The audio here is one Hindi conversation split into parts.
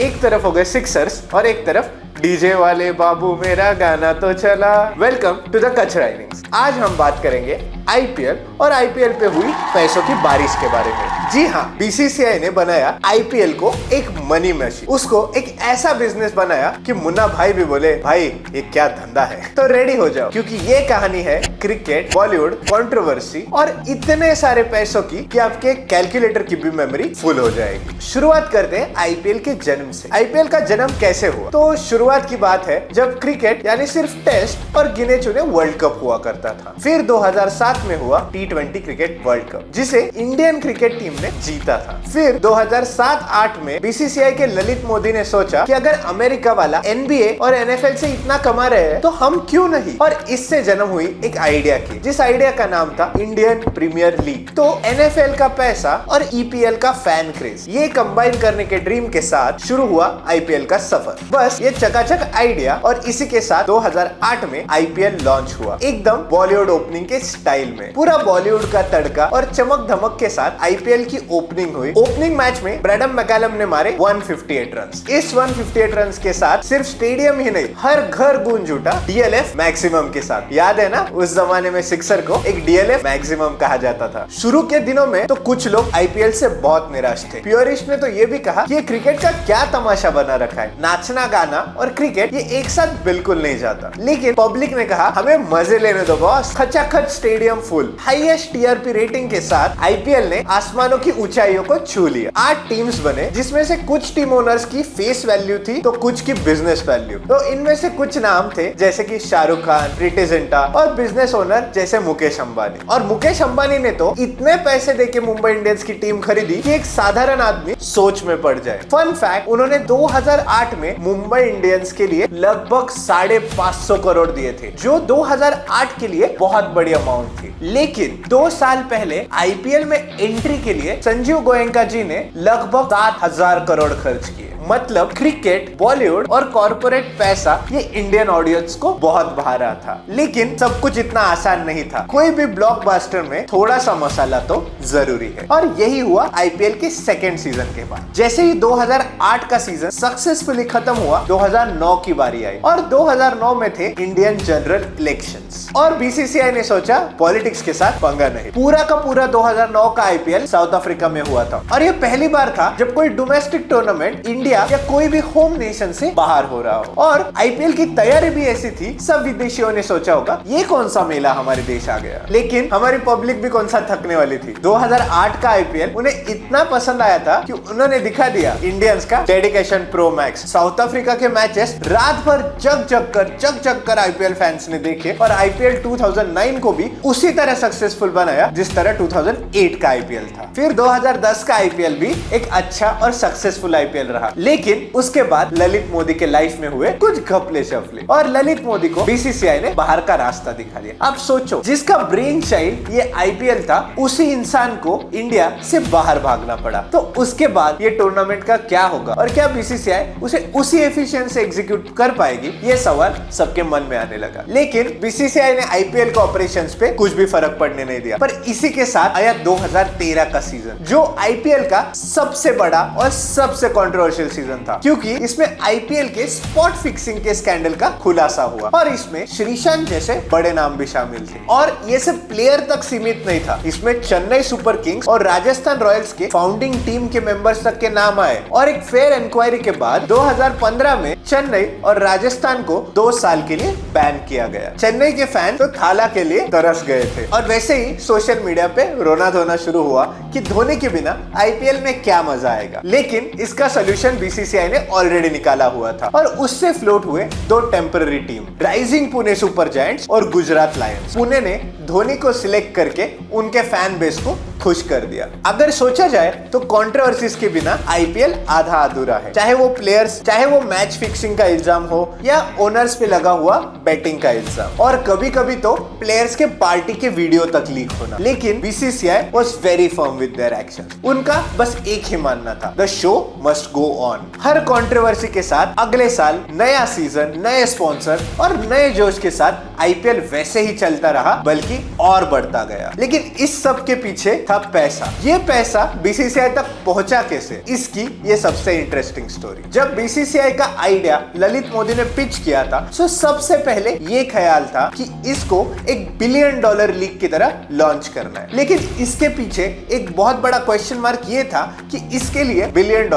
एक तरफ हो गए सिक्सर्स और एक तरफ डीजे वाले बाबू मेरा गाना तो चला। वेलकम टू द कचरा इनिंग्स। आज हम बात करेंगे आईपीएल और आईपीएल पे हुई पैसों की बारिश के बारे में। जी हाँ, बीसीसीआई ने बनाया आईपीएल को एक मनी मशीन, उसको एक ऐसा बिजनेस बनाया कि मुन्ना भाई भी बोले भाई ये क्या धंधा है। तो रेडी हो जाओ क्योंकि ये कहानी है क्रिकेट, बॉलीवुड, कंट्रोवर्सी और इतने सारे पैसों की कि आपके कैलकुलेटर की भी मेमोरी फुल हो जाएगी। शुरुआत करते हैं आईपीएल के जन्म से। आईपीएल का जन्म कैसे हुआ? तो शुरुआत की बात है जब क्रिकेट यानी सिर्फ टेस्ट और गिने चुने वर्ल्ड कप हुआ करता था। फिर 2007 में हुआ T20 क्रिकेट वर्ल्ड कप जिसे इंडियन क्रिकेट टीम ने जीता था। फिर 2007-8 में बीसीसीआई के ललित मोदी ने सोचा कि अगर अमेरिका वाला NBA और NFL से इतना कमा रहे हैं तो हम क्यों नहीं, और इससे जन्म हुई एक आइडिया की, जिस आइडिया का नाम था इंडियन प्रीमियर लीग। तो NFL का पैसा और EPL का फैन क्रेज, ये कंबाइन करने के ड्रीम के साथ शुरू हुआ आईपीएल का सफर। बस ये चकाचक आइडिया और इसी के साथ 2008 में आईपीएल लॉन्च हुआ, एकदम बॉलीवुड ओपनिंग के स्टाइल में। पूरा बॉलीवुड का तड़का और चमक धमक के साथ आईपीएल की ओपनिंग हुई। ओपनिंग मैच में ब्रैडम मैकलम ने मारे 158 रन। इस 158 रन के साथ सिर्फ स्टेडियम ही नहीं, हर घर गूंज उठा DLF मैक्सिमम के साथ। याद है ना, उस जमाने में सिक्सर को एक DLF मैक्सिमम कहा जाता था। शुरू के दिनों में तो कुछ लोग आईपीएल से बहुत निराश थे। प्योरिस्ट ने तो ये भी कहा कि ये क्रिकेट का क्या तमाशा बना रखा है, नाचना गाना और क्रिकेट ये एक साथ बिल्कुल नहीं जाता। लेकिन पब्लिक ने कहा हमें मजे लेने दो बॉस। खचाखच stadium full, highest TRP rating के साथ आईपीएल ने आसमानों की ऊंचाइयों को छू लिया। 8 टीम्स बने जिसमें से कुछ टीम ओनर्स की फेस वैल्यू थी तो कुछ की बिजनेस वैल्यू। तो इनमें से कुछ नाम थे जैसे कि शाहरुख खान, प्रीति जिंटा और बिजनेस ओनर जैसे मुकेश अंबानी। और मुकेश अंबानी ने तो इतने पैसे देके मुंबई इंडियंस की टीम खरीदी कि एक साधारण आदमी सोच में पड़ जाए। फन फैक्ट, उन्होंने 2008 में मुंबई इंडियंस के लिए लगभग 550 करोड़ दिए थे, जो 2008 के लिए बहुत बड़ी अमाउंट थी। लेकिन 2 साल पहले आईपीएल में एंट्री के लिए संजीव गोयनका जी ने लगभग 7,000 करोड़ खर्च किए। मतलब क्रिकेट, बॉलीवुड और कॉर्पोरेट पैसा ये इंडियन ऑडियंस को बहुत भा रहा था। लेकिन सब कुछ इतना आसान नहीं था। कोई भी ब्लॉकबस्टर में थोड़ा सा मसाला तो जरूरी है, और यही हुआ आईपीएल के सेकेंड सीजन के बाद। जैसे ही 2008 का सीजन सक्सेसफुली खत्म हुआ, 2009 की बारी आई और 2009 में थे इंडियन जनरल इलेक्शंस। और बीसीसीआई ने सोचा पॉलिटिक्स के साथ पंगा नहीं। पूरा का पूरा 2009 का आईपीएल साउथ अफ्रीका में हुआ था, और ये पहली बार था जब कोई डोमेस्टिक टूर्नामेंट इंडिया या कोई भी होम नेशन से बाहर हो रहा हो। और आईपीएल की तैयारी भी ऐसी थी, सब विदेशियों ने सोचा होगा ये कौन सा मेला हमारे देश आ गया। लेकिन हमारी पब्लिक भी कौन सा थकने वाली थी। 2008 का आईपीएल उन्हें इतना पसंद आया था कि उन्होंने दिखा दिया इंडियंस का dedication pro max. South Africa के मैचेस रात भर जग कर आईपीएल फैंस ने देखे, और आईपीएल 2009 को भी उसी तरह सक्सेसफुल बनाया जिस तरह 2008 का आईपीएल था। फिर 2010 का आईपीएल भी एक अच्छा और सक्सेसफुल आईपीएल रहा। लेकिन उसके बाद ललित मोदी के लाइफ में हुए कुछ घपले शफले, और ललित मोदी को बीसीसीआई ने बाहर का रास्ता दिखा दिया। अब सोचो, जिसका ब्रेन चाइल्ड ये आईपीएल था, उसी इंसान को इंडिया से बाहर भागना पड़ा। तो उसके बाद ये टूर्नामेंट का क्या होगा, और क्या बीसीसीआई उसे उसी एफिशिएंसी से एग्जीक्यूट कर पाएगी, ये सवाल सबके मन में आने लगा। लेकिन बीसीसीआई ने आईपीएल के ऑपरेशंस पे कुछ भी फर्क पड़ने नहीं दिया। पर इसी के साथ आया 2013 का सीजन, जो आईपीएल का सबसे बड़ा और सबसे कंट्रोवर्शियल सीजन था, क्योंकि इसमें आईपीएल के स्पॉट फिक्सिंग के स्कैंडल का खुलासा हुआ, और इसमें श्रीशांत जैसे बड़े नाम भी शामिल थे। और ये सिर्फ प्लेयर तक सीमित नहीं था, इसमें चेन्नई सुपर किंग्स और राजस्थान रॉयल्स के फाउंडिंग टीम के मेंबर्स तक के नाम आए। और एक फेयर इंक्वायरी के बाद 2015 में चेन्नई और राजस्थान को 2 साल के लिए बैन किया गया। चेन्नई के फैन तो थाला के लिए तरस गए थे, और वैसे ही सोशल मीडिया पे रोना धोना शुरू हुआ कि धोनी के बिना आईपीएल में क्या मजा आएगा। लेकिन इसका सोल्यूशन बीसीसीआई ने ऑलरेडी निकाला हुआ था, और उससे फ्लोट हुए 2 temporary team, rising Pune super giants और गुजरात लायंस। पुणे ने धोनी को सिलेक्ट करके उनके फैन बेस को खुश कर दिया। अगर सोचा जाए तो कंट्रोवर्सीज के बिना आईपीएल आधा अधूरा है, चाहे वो प्लेयर्स, चाहे वो मैच फिक्सिंग का इल्जाम हो या ओनर्स पे लगा हुआ बेटिंग का इल्जाम, और कभी कभी तो प्लेयर्स के पार्टी के वीडियो तक लीक होना। लेकिन BCCI was very firm with their actions. उनका बस एक ही मानना था, the show must go on. Her controversy के साथ अगले साल नया सीजन, नए स्पॉन्सर और नए जोश के साथ आईपीएल वैसे ही चलता रहा, बल्कि और बढ़ता गया। लेकिन इस सब के पीछे था पैसा। ये पैसा बीसीसीआई तक पहुंचा कैसे, इसकी ये सबसे इंटरेस्टिंग स्टोरी। जब बीसीसीआई का आइडिया ललित मोदी ने पिच किया था, तो सबसे पहले ये ख्याल था कि इसको $1 बिलियन लीग की तरह लॉन्च करना है। लेकिन इसके पीछे एक बहुत बड़ा क्वेश्चन मार्क ये था कि इसके लिए $1 बिलियन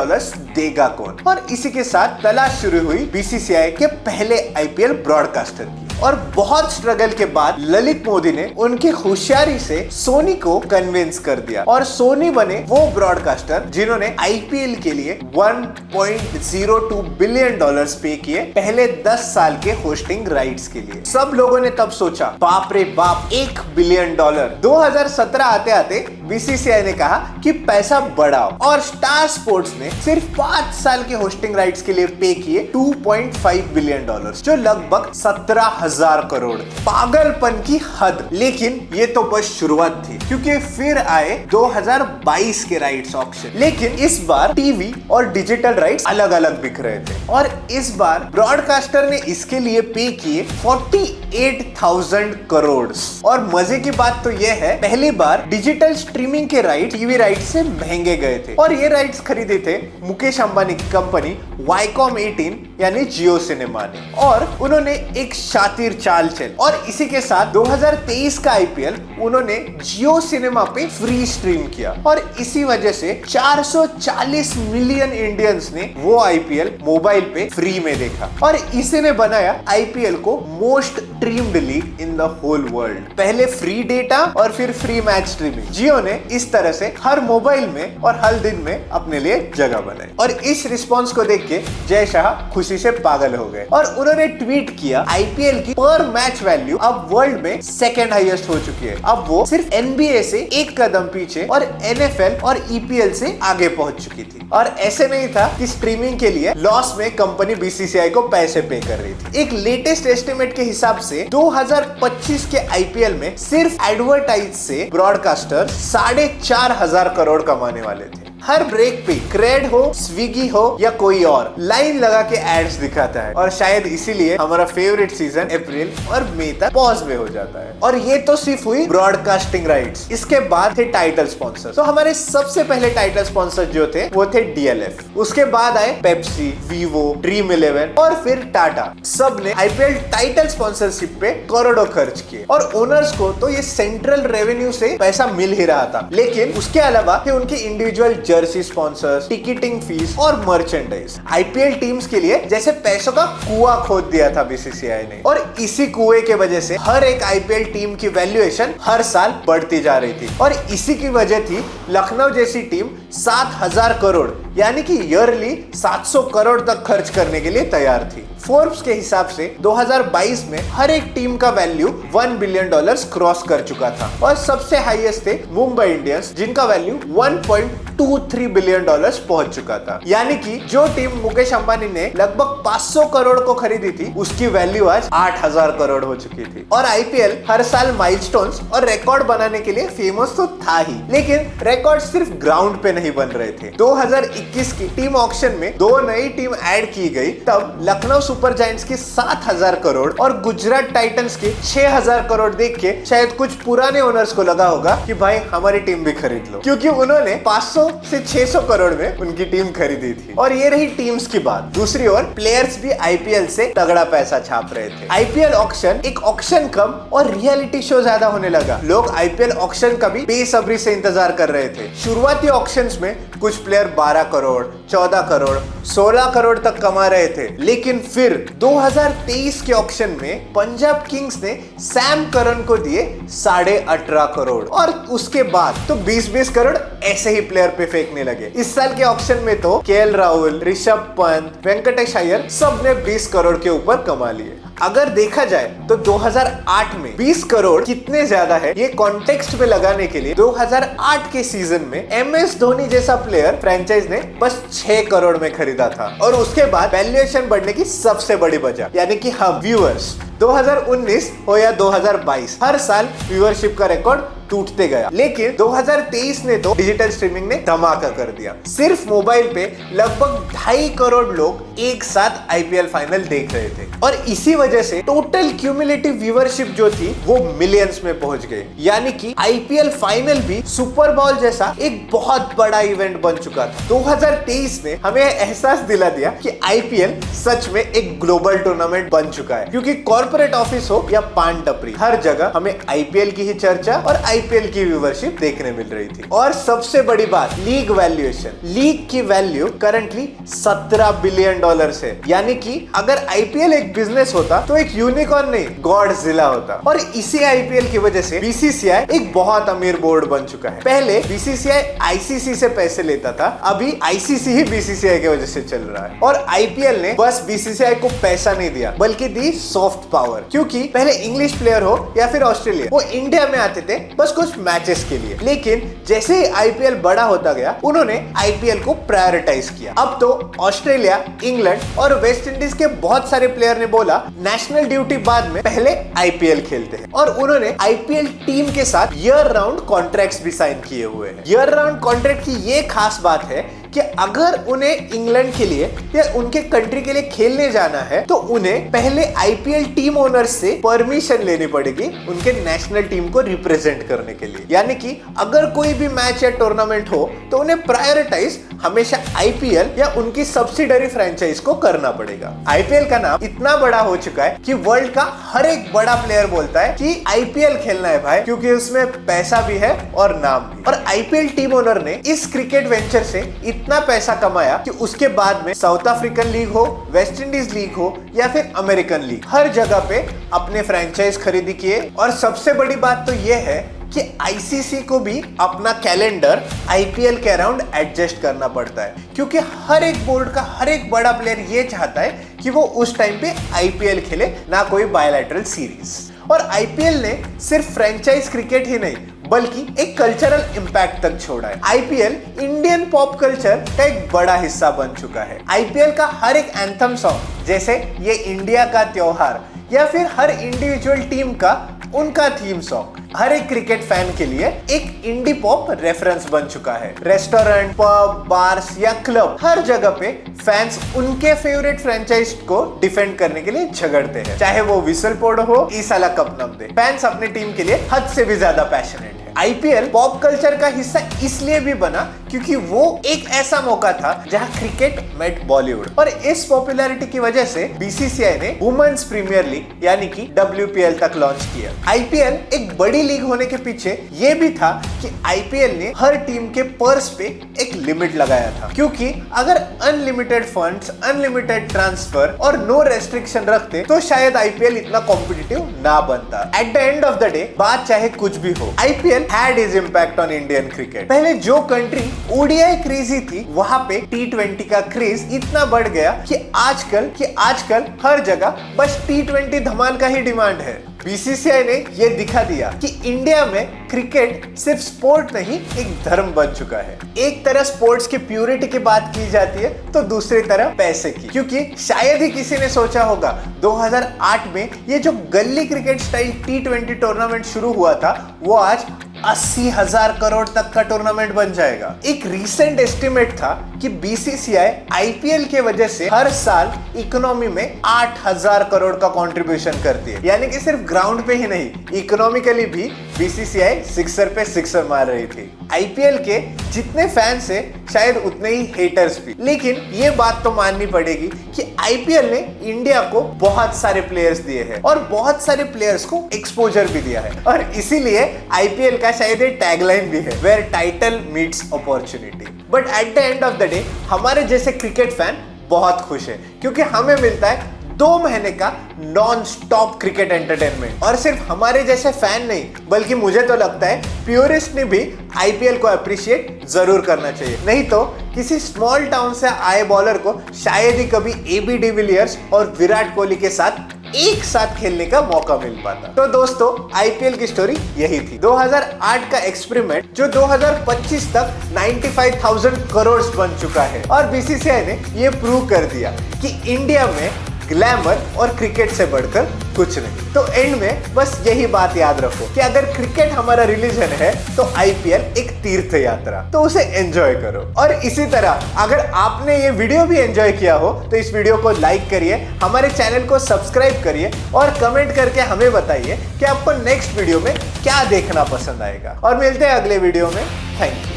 देगा कौन। और इसी के साथ तलाश शुरू हुई बीसीसीआई के पहले आईपीएल ब्रॉडकास्टर की। और बहुत स्ट्रगल के बाद ललित मोदी ने उनकी होशियारी से सोनी को कन्विंस कर दिया और सोनी बने वो ब्रॉडकास्टर जिन्होंने आईपीएल के लिए $1.02 बिलियन पे किए पहले 10 साल के होस्टिंग राइट्स के लिए। सब लोगों ने तब सोचा, बाप रे बाप, $1 बिलियन। 2017 आते आते बीसीसीआई ने कहा कि पैसा बढ़ाओ और स्टार स्पोर्ट्स ने सिर्फ 5 साल के होस्टिंग राइट्स के लिए पे किए $2.5 बिलियन, जो लगभग 17,000 करोड़। पागलपन की हद। लेकिन ये तो बस शुरुआत थी, क्योंकि फिर आए 2022 के राइट्स ऑक्शन। लेकिन इस बार टीवी और डिजिटल राइट्स अलग अलग बिक रहे थे और इस बार ब्रॉडकास्टर ने इसके लिए पे किए 48,000 करोड़। और मजे की बात तो यह है, पहली बार डिजिटल स्ट्रीमिंग के राइट टीवी राइट से महंगे गए थे और ये राइट्स खरीदे थे मुकेश अंबानी की कंपनी वाईकॉम 18 यानी जियो सिनेमा ने। और उन्होंने एक शातिर चाल चल और इसी के साथ 2023 का आईपीएल उन्होंने जियो सिनेमा पे फ्री स्ट्रीम किया और इसी वजह से 440 मिलियन इंडियंस ने वो आईपीएल मोबाइल पे फ्री में देखा और इसी ने बनाया आईपीएल को most streamed league in the whole world. पहले फ्री डेटा और फिर फ्री मैच स्ट्रीमिंग। जियो ने इस तरह से हर मोबाइल में और हर दिन में अपने लिए जगह बनाई और इस रिस्पॉन्स को देख के जय शाह खुशी से पागल हो गए और उन्होंने ट्वीट किया, आईपीएल की पर मैच वैल्यू अब वर्ल्ड में सेकंड हाईएस्ट हो चुकी है। अब वो सिर्फ एनबीए से एक कदम पीछे और एनएफएल और ईपीएल से आगे पहुंच चुकी थी। और ऐसे नहीं था कि स्ट्रीमिंग के लिए लॉस में कंपनी बीसीसीआई को पैसे पे कर रही थी। एक लेटेस्ट एस्टिमेट के हिसाब से 2025 के आईपीएल में सिर्फ एडवर्टाइज से ब्रॉडकास्टर 4,500 करोड़ कमाने वाले थे। हर ब्रेक पे क्रेड हो, स्विगी हो या कोई और लाइन लगा के एड्स दिखाता है और शायद इसीलिए हमारा फेवरेट सीजन अप्रैल और मई तक पॉज में हो जाता है। और ये तो सिर्फ हुई ब्रॉडकास्टिंग राइट्स। इसके बाद थे टाइटल स्पॉन्सर। तो हमारे सबसे पहले टाइटल स्पॉन्सर जो थे वो थे डीएलएफ। उसके बाद आए पेप्सी, वीवो, ड्रीम 11 और फिर टाटा। सब ने आईपीएल टाइटल स्पॉन्सरशिप पे करोड़ों खर्च किए और ओनर्स को तो ये सेंट्रल रेवेन्यू से पैसा मिल ही रहा था। लेकिन उसके अलावा थे उनके individual Jersey sponsors, ticketing fees और मर्चेंडाइज। आईपीएल टीम्स के लिए जैसे पैसों का कुआं खोद दिया था बीसीसीआई ने और इसी कुएं के वजह से हर एक आईपीएल टीम की वैल्यूएशन हर साल बढ़ती जा रही थी और इसी की वजह थी लखनऊ जैसी टीम 7,000 करोड़ यानी कि ईयरली 700 करोड़ तक खर्च करने के लिए तैयार थी। फोर्ब्स के हिसाब से 2022 में हर एक टीम का वैल्यू $1 बिलियन क्रॉस कर चुका था और सबसे हाईएस्ट थे मुंबई इंडियंस जिनका वैल्यू $1.23 बिलियन पहुंच चुका था। यानी कि जो टीम मुकेश अंबानी ने लगभग 500 करोड़ को खरीदी थी उसकी वैल्यू आज 8,000 करोड़ हो चुकी थी। और आईपीएल हर साल माइलस्टोन्स और रिकॉर्ड बनाने के लिए फेमस तो था ही, लेकिन रिकॉर्ड सिर्फ ग्राउंड पे नहीं बन रहे थे। 2021 की टीम ऑक्शन में 2 नई टीम ऐड की गई, तब लखनऊ सुपर जायंट्स की 7,000 करोड़ और गुजरात टाइटंस के 6,000 करोड़ देख के शायद कुछ पुराने ओनर्स को लगा होगा कि भाई हमारी टीम भी खरीद लो, क्योंकि उन्होंने 500 से 600 करोड़ में उनकी टीम खरीदी थी। और ये रही टीम्स की बात। दूसरी ओर प्लेयर्स भी आईपीएल से तगड़ा पैसा छाप रहे थे। आईपीएल ऑक्शन एक ऑक्शन कम और रियलिटी शो ज्यादा होने लगा। लोग आईपीएल ऑक्शन का भी बेसब्री से इंतजार कर रहे थे। शुरुआती ऑक्शंस में कुछ प्लेयर 12 करोड़, 14 करोड़, 16 करोड़ तक कमा रहे थे, लेकिन फिर 2023 के ऑक्शन में पंजाब किंग्स ने सैम करन को दिए 18.5 करोड़ और उसके बाद तो 20-20 करोड़ ऐसे ही प्लेयर पे फेंकने लगे। इस साल के ऑक्शन में तो केएल राहुल, ऋषभ पंत, वेंकटेश अय्यर सब ने 20 करोड़ के ऊपर कमा लिए। अगर देखा जाए तो 2008 में 20 करोड़ कितने ज्यादा है ये कॉन्टेक्स्ट में लगाने के लिए 2008 के सीजन में एमएस धोनी जैसा प्लेयर फ्रेंचाइज ने बस 6 करोड़ में खरीदा था और उसके बाद वैल्यूएशन बढ़ने की सबसे बड़ी वजह यानी कि हम व्यूअर्स 2019 हो या 2022 हर साल व्यूअरशिप का रिकॉर्ड टूटते गया। लेकिन 2023 ने तो डिजिटल स्ट्रीमिंग ने धमाका कर दिया। सिर्फ मोबाइल पे लगभग 2.5 करोड़ लोग एक साथ आईपीएल फाइनल देख रहे थे और इसी वजह से टोटल क्यूमुलेटिव व्यूअरशिप जो थी वो मिलियंस में पहुंच गई। यानी कि आईपीएल फाइनल भी सुपर बॉल जैसा एक बहुत बड़ा इवेंट बन चुका था। 2023 ने हमें एहसास दिला दिया कि आईपीएल सच में एक ग्लोबल टूर्नामेंट बन चुका है, क्योंकि कॉर्पोरेट ऑफिस हो या पान टपरी, हर जगह हमें आईपीएल की ही चर्चा और आईपीएल की व्यूअरशिप देखने मिल रही थी। और सबसे बड़ी बात, लीग वैल्यूएशन। लीग की वैल्यू करंटली $17 बिलियन है। यानी कि अगर आईपीएल एक बिजनेस होता तो एक यूनिकॉर्न नहीं, गॉडजिला होता। और इसी आईपीएल की वजह से बीसीसीआई एक बहुत अमीर बोर्ड बन चुका है। पहले बीसीसीआई आईसीसी से पैसे लेता था, अभी आईसीसी ही बीसीसीआई की वजह से चल रहा है। और आईपीएल ने बस बीसीसीआई को पैसा नहीं दिया, बल्कि दी सॉफ्ट पावर। क्योंकि पहले इंग्लिश प्लेयर हो या फिर ऑस्ट्रेलिया, वो इंडिया में आते थे बस कुछ मैचेस के लिए। लेकिन जैसे ही आईपीएल बड़ा होता गया, उन्होंने आईपीएल को प्रायोरिटाइज किया। अब तो ऑस्ट्रेलिया, इंग्लैंड और वेस्ट इंडीज के बहुत सारे प्लेयर ने बोला नेशनल ड्यूटी बाद में पहले आईपीएल खेलते हैं। और उन्होंने आईपीएल टीम के साथ ईयर राउंड कॉन्ट्रैक्ट्स भी साइन किए हुए हैं। ईयर राउंड कॉन्ट्रैक्ट की ये खास बात है कि अगर उन्हें इंग्लैंड के लिए या उनके कंट्री के लिए खेलने जाना है तो उन्हें पहले आईपीएल टीम ओनर्स से परमिशन लेनी पड़ेगी उनके नेशनल टीम को रिप्रेजेंट करने के लिए। यानी कि अगर कोई भी मैच या टूर्नामेंट हो तो उन्हें प्रायोरिटाइज हमेशा आईपीएल या उनकी सब्सिडरी फ्रेंचाइज को करना पड़ेगा। आईपीएल का नाम इतना बड़ा हो चुका है कि वर्ल्ड का हर एक बड़ा प्लेयर बोलता है कि आईपीएल खेलना है भाई, क्योंकि उसमें पैसा भी है और नाम भी। और आईपीएल टीम ओनर ने इस क्रिकेट वेंचर से इतना पैसा कमाया कि उसके बाद में साउथ अफ्रीकन लीग हो, वेस्ट इंडीज लीग हो या फिर अमेरिकन लीग, हर जगह पे अपने फ्रेंचाइज खरीदी किए। और सबसे बड़ी बात तो यह है कि आईसीसी को भी अपना कैलेंडर आईपीएल के अराउंड एडजस्ट करना पड़ता है, क्योंकि हर एक बोर्ड का हर एक बड़ा प्लेयर ये चाहता है कि वो उस टाइम पे आईपीएल खेले, ना कोई बायलैटरल सीरीज। और आईपीएल ने सिर्फ फ्रेंचाइज क्रिकेट ही नहीं बल्कि एक कल्चरल इंपैक्ट तक छोड़ा है। आईपीएल इंडियन पॉप कल्चर का एक बड़ा हिस्सा बन चुका है। आईपीएल का हर एक एंथम सॉन्ग, जैसे ये इंडिया का त्योहार, या फिर हर इंडिविजुअल टीम का उनका थीम सॉन्ग, हर एक क्रिकेट फैन के लिए एक इंडी पॉप रेफरेंस बन चुका है। रेस्टोरेंट, पब, बार्स या क्लब, हर जगह पे फैंस उनके फेवरेट फ्रेंचाइज को डिफेंड करने के लिए झगड़ते हैं। चाहे वो विसल पोड हो, ई साला कप नम दे, फैंस अपने टीम के लिए हद से भी ज्यादा पैशनेट है। आईपीएल पॉप कल्चर का हिस्सा इसलिए भी बना क्योंकि वो एक ऐसा मौका था जहां क्रिकेट मेट बॉलीवुड। और इस पॉपुलैरिटी की वजह से बीसीसीआई ने वुमेन्स प्रीमियर लीग यानी कि WPL तक लॉन्च किया। आईपीएल एक बड़ी लीग होने के पीछे ये भी था कि आईपीएल ने हर टीम के पर्स पे एक लिमिट लगाया था, क्योंकि अगर अनलिमिटेड फंड्स, अनलिमिटेड ट्रांसफर और नो रेस्ट्रिक्शन रखते तो शायद आईपीएल इतना कॉम्पिटिटिव ना बनता। Eight the end of the day बात चाहे कुछ भी हो, IPL had its impact on Indian cricket। पहले जो कंट्री ओडीआई क्रेजी थी, वहां पे T20 का क्रेज इतना बढ़ गया कि आजकल हर जगह बस T20 धमाल का ही डिमांड है। बीसीसीआई ने ये दिखा दिया कि इंडिया में क्रिकेट सिर्फ स्पोर्ट नहीं, एक धर्म बन चुका है। एक तरह स्पोर्ट्स की प्यूरिटी की बात की जाती है तो दूसरी तरफ पैसे की, क्योंकि शायद ही किसी ने सोचा होगा 2008 में ये जो गली क्रिकेट स्टाइल T20 टूर्नामेंट शुरू हुआ था वो आज 80,000 करोड़ तक का टूर्नामेंट बन जाएगा। एक रीसेंट एस्टिमेट था कि बीसीसीआई आईपीएल के वजह से हर साल इकोनॉमी में 8,000 करोड़ का कंट्रीब्यूशन करती है। यानी कि सिर्फ ग्राउंड पे ही नहीं, इकोनॉमिकली भी बीसीसीआई सिक्सर पे सिक्सर मार रही थी। आईपीएल के जितने फैंस हैं शायद उतने ही हेटर्स भी, लेकिन ये बात तो माननी पड़ेगी कि आईपीएल ने इंडिया को बहुत सारे प्लेयर्स दिए हैं और बहुत सारे प्लेयर्स को एक्सपोजर भी दिया है। और इसीलिए आईपीएल का शायद ये टैगलाइन भी है, where title meets opportunity. But at the end of the day हमारे जैसे क्रिकेट फैन बहुत खुश है, क्योंकि हमें मिलता है 2 महीने का नॉन स्टॉप क्रिकेट एंटरटेनमेंट। और सिर्फ हमारे जैसे फैन नहीं, बल्कि मुझे तो लगता है प्योरिस्ट ने भी आईपीएल को अप्रिशिएट जरूर करना चाहिए। नहीं तो किसी स्मॉल टाउन से आए बॉलर को शायद ही कभी एबी डिविलियर्स और विराट कोहली के साथ एक साथ खेलने का मौका मिल पाता। तो दोस्तों, आईपीएल की स्टोरी यही थी। 2008 का एक्सपेरिमेंट जो 2025 तक 95,000 करोड़ बन चुका है। और बीसीसीआई ने ये प्रूव कर दिया कि इंडिया में ग्लैमर और क्रिकेट से बढ़कर कुछ नहीं। तो एंड में बस यही बात याद रखो कि अगर क्रिकेट हमारा रिलीजन है तो आईपीएल एक तीर्थ यात्रा, तो उसे एंजॉय करो। और इसी तरह अगर आपने ये वीडियो भी एंजॉय किया हो तो इस वीडियो को लाइक करिए, हमारे चैनल को सब्सक्राइब करिए और कमेंट करके हमें बताइए कि आपको नेक्स्ट वीडियो में क्या देखना पसंद आएगा। और मिलते हैं अगले वीडियो में। Thank you.